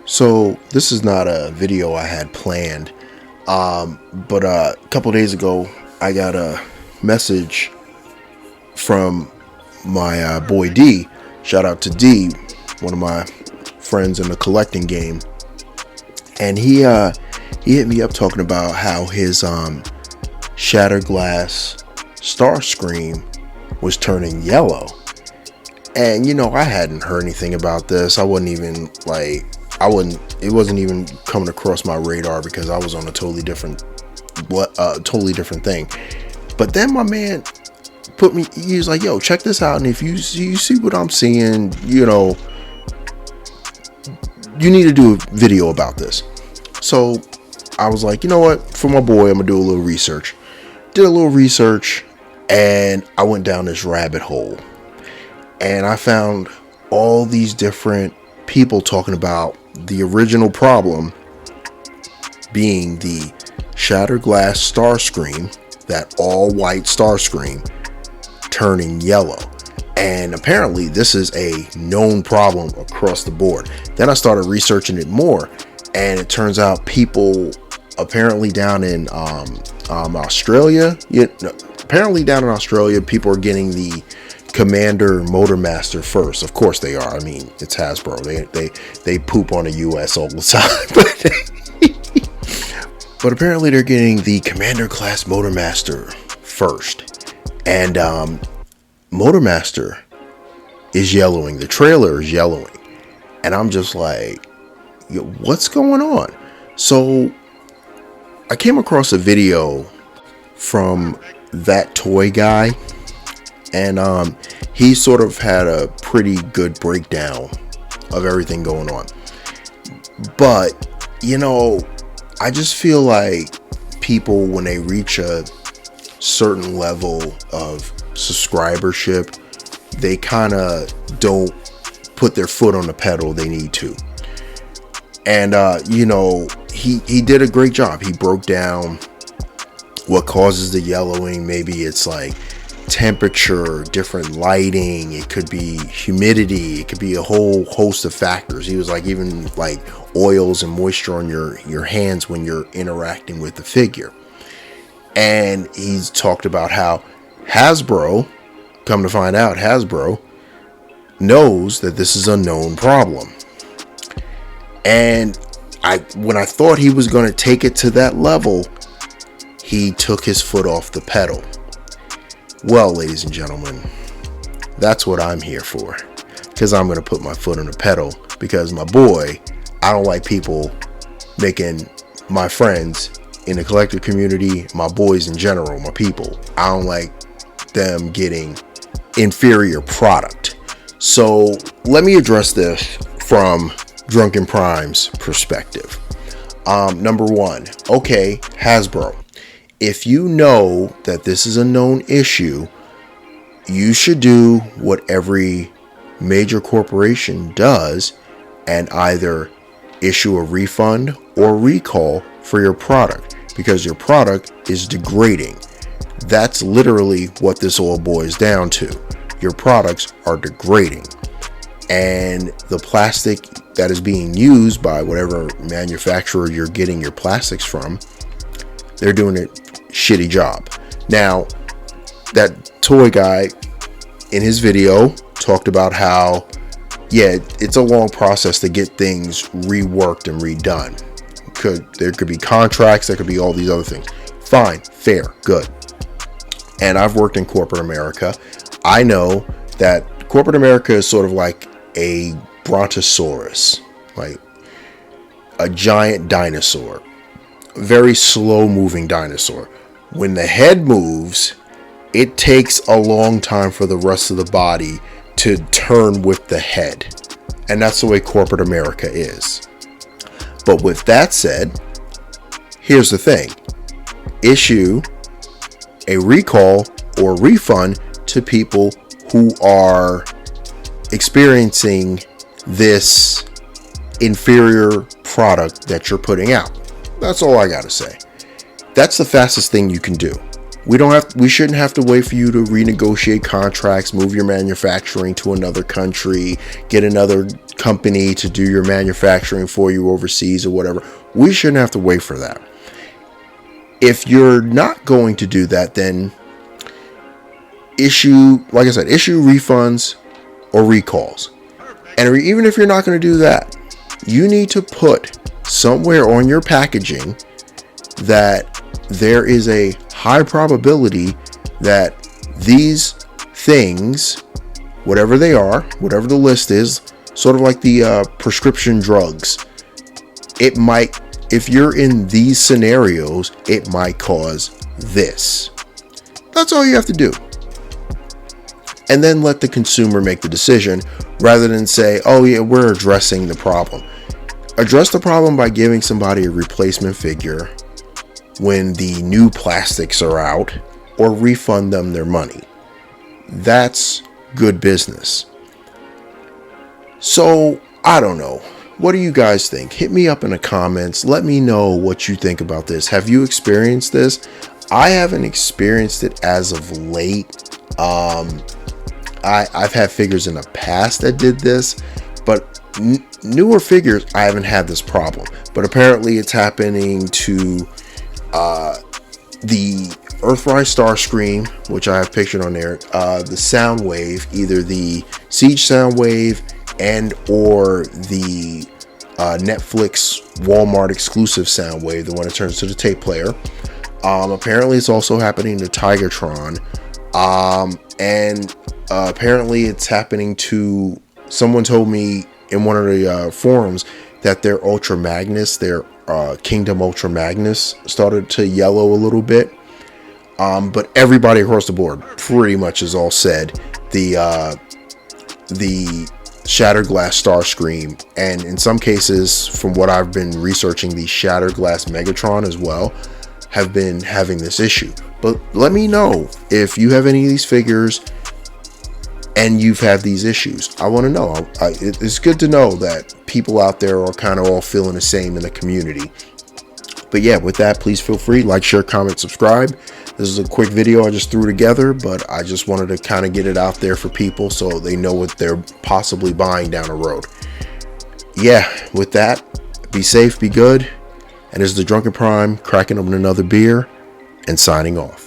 So this is not a video I had planned, but a couple days ago I got a message from my boy D. Shout out to D, one of my friends in the collecting game, and he hit me up talking about how his Shattered Glass Starscream was turning yellow. And I hadn't heard anything about this. It wasn't even coming across my radar because I was on a totally different thing. But then my man he was like, yo, check this out. And if you see what I'm seeing, you need to do a video about this. So I was like, you know what? For my boy, I'm going to do a little research. Did a little research and I went down this rabbit hole. And I found all these different people talking about the original problem being the Shattered Glass Starscream, that all white Starscream turning yellow. And apparently this is a known problem across the board. Then I started researching it more, and it turns out people apparently down in Australia, people are getting the Commander Motormaster first. Of course they are. I mean, it's Hasbro. They poop on the US all the time. But apparently they're getting the Commander class Motormaster first. And Motormaster is yellowing. The trailer is yellowing. And I'm just like, what's going on? So I came across a video from That Toy Guy. And he sort of had a pretty good breakdown of everything going on. But, I just feel like people, when they reach a certain level of subscribership, they kind of don't put their foot on the pedal they need to. And, he did a great job. He broke down what causes the yellowing. Maybe it's like temperature, different lighting, it could be humidity, it could be a whole host of factors. He was like, even like oils and moisture on your hands when you're interacting with the figure. And he's talked about how Hasbro, come to find out, Hasbro knows that this is a known problem. And when I thought he was going to take it to that level, he took his foot off the pedal. Well, ladies and gentlemen, that's what I'm here for. Because I'm going to put my foot on the pedal. Because my boy, I don't like people making my friends in the collector community, my boys in general, my people, I don't like them getting inferior product. So let me address this from Drunken Prime's perspective. Number one, okay, Hasbro. If you know that this is a known issue, you should do what every major corporation does and either issue a refund or recall for your product, because your product is degrading. That's literally what this all boils down to. Your products are degrading. And the plastic that is being used by whatever manufacturer you're getting your plastics from, they're doing a shitty job. Now, that toy guy in his video talked about how, it's a long process to get things reworked and redone. There could be contracts, there could be all these other things. Fine, fair, good. And I've worked in corporate America. I know that corporate America is sort of like a brontosaurus, like a giant dinosaur. Very slow moving dinosaur. When the head moves, it takes a long time for the rest of the body to turn with the head. And that's the way corporate America is. But with that said, here's the thing. Issue a recall or refund to people who are experiencing this inferior product that you're putting out. That's all I gotta say. That's the fastest thing you can do. We shouldn't have to wait for you to renegotiate contracts, move your manufacturing to another country, get another company to do your manufacturing for you overseas or whatever. We shouldn't have to wait for that. If you're not going to do that, then issue refunds or recalls. And even if you're not going to do that, you need to put somewhere on your packaging that there is a high probability that these things, whatever they are, whatever the list is, sort of like the prescription drugs, it might, if you're in these scenarios, it might cause this. That's all you have to do. And then let the consumer make the decision rather than say, oh yeah, we're addressing the problem. Address the problem by giving somebody a replacement figure when the new plastics are out, or refund them their money. That's good business. So, I don't know. What do you guys think? Hit me up in the comments. Let me know what you think about this. Have you experienced this? I haven't experienced it as of late. I've had figures in the past that did this, but newer figures, I haven't had this problem. But apparently it's happening to the Earthrise Starscream, which I have pictured on there, the Soundwave, either the Siege Soundwave and or the Netflix Walmart exclusive Soundwave, the one that turns to the tape player. Apparently it's also happening to Tigertron, and apparently it's happening to, someone told me in one of the forums that their Ultra Magnus, their Kingdom Ultra Magnus, started to yellow a little bit. But everybody across the board pretty much is all said. The Shattered Glass Starscream, and in some cases, from what I've been researching, the Shattered Glass Megatron as well, have been having this issue. But let me know if you have any of these figures and you've had these issues. I want to know. It's good to know that people out there are kind of all feeling the same in the community. But yeah, with that, please feel free, like, share, comment, subscribe. This is a quick video I just threw together, but I just wanted to kind of get it out there for people so they know what they're possibly buying down the road. Yeah, with that, be safe, be good. And this is the Drunken Prime, cracking open another beer and signing off.